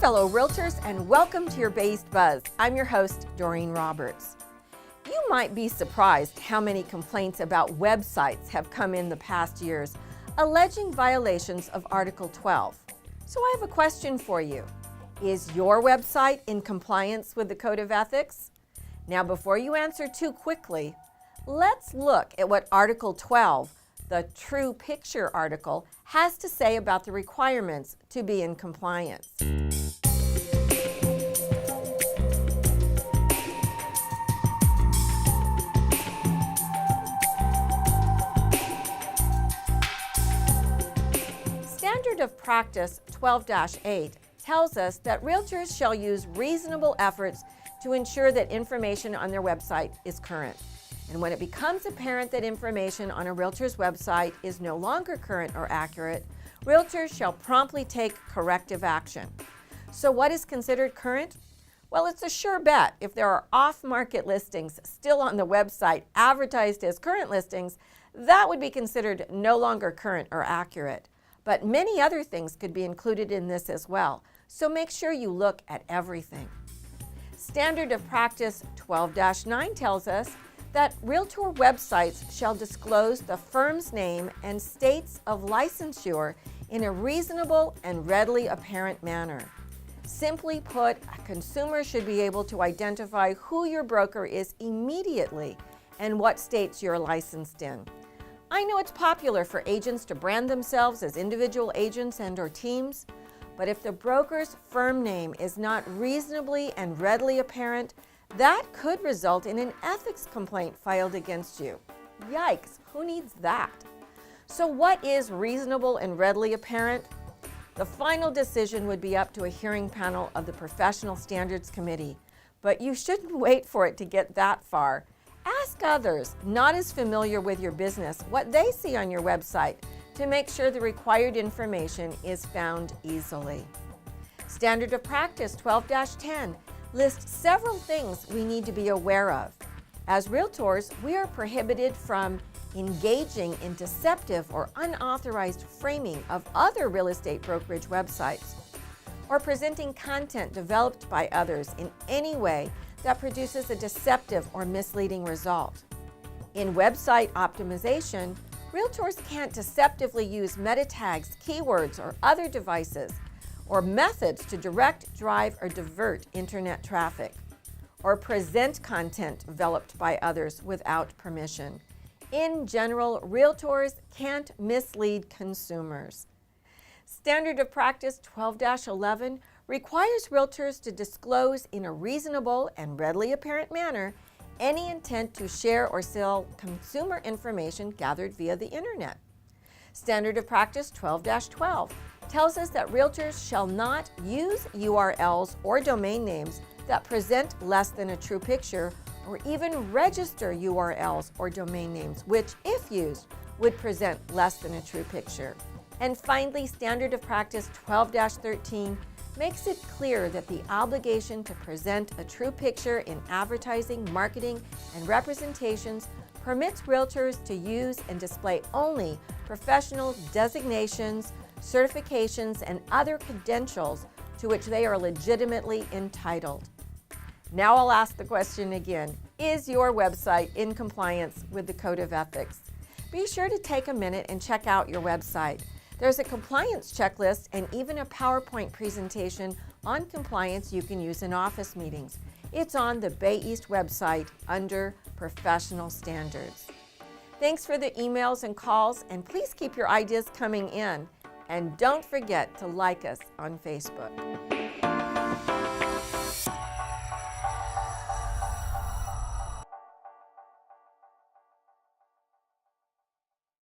fellow realtors, and welcome to your Based Buzz. I'm your host, Doreen Roberts. You might be surprised how many complaints about websites have come in the past years alleging violations of Article 12. So I have a question for you. Is your website in compliance with the Code of Ethics? Now, before you answer too quickly, let's look at what Article 12, the True Picture article, has to say about the requirements to be in compliance. Standard of Practice 12-8 tells us that realtors shall use reasonable efforts to ensure that information on their website is current. And when it becomes apparent that information on a realtor's website is no longer current or accurate, realtors shall promptly take corrective action. So what is considered current? Well, it's a sure bet. If there are off-market listings still on the website advertised as current listings, that would be considered no longer current or accurate. But many other things could be included in this as well, so make sure you look at everything. Standard of Practice 12-9 tells us that realtor websites shall disclose the firm's name and states of licensure in a reasonable and readily apparent manner. Simply put, a consumer should be able to identify who your broker is immediately and what states you're licensed in. I know it's popular for agents to brand themselves as individual agents and/or teams, but if the broker's firm name is not reasonably and readily apparent, that could result in an ethics complaint filed against you. Yikes, who needs that? So what is reasonable and readily apparent? The final decision would be up to a hearing panel of the Professional Standards Committee, but you shouldn't wait for it to get that far. Ask others not as familiar with your business what they see on your website to make sure the required information is found easily. Standard of Practice 12-10 lists several things we need to be aware of. As realtors, we are prohibited from engaging in deceptive or unauthorized framing of other real estate brokerage websites, or presenting content developed by others in any way that produces a deceptive or misleading result. In website optimization, realtors can't deceptively use metatags, keywords, or other devices or methods to direct, drive, or divert internet traffic, or present content developed by others without permission. In general, realtors can't mislead consumers. Standard of Practice 12-11 requires realtors to disclose in a reasonable and readily apparent manner any intent to share or sell consumer information gathered via the internet. Standard of Practice 12-12 tells us that realtors shall not use URLs or domain names that present less than a true picture, or even register URLs or domain names which, if used, would present less than a true picture. And finally, Standard of Practice 12-13 makes it clear that the obligation to present a true picture in advertising, marketing, and representations permits realtors to use and display only professional designations, certifications, and other credentials to which they are legitimately entitled. Now I'll ask the question again. Is your website in compliance with the Code of Ethics? Be sure to take a minute and check out your website. There's a compliance checklist and even a PowerPoint presentation on compliance you can use in office meetings. It's on the Bay East website under Professional Standards. Thanks for the emails and calls, and please keep your ideas coming in. And don't forget to like us on Facebook.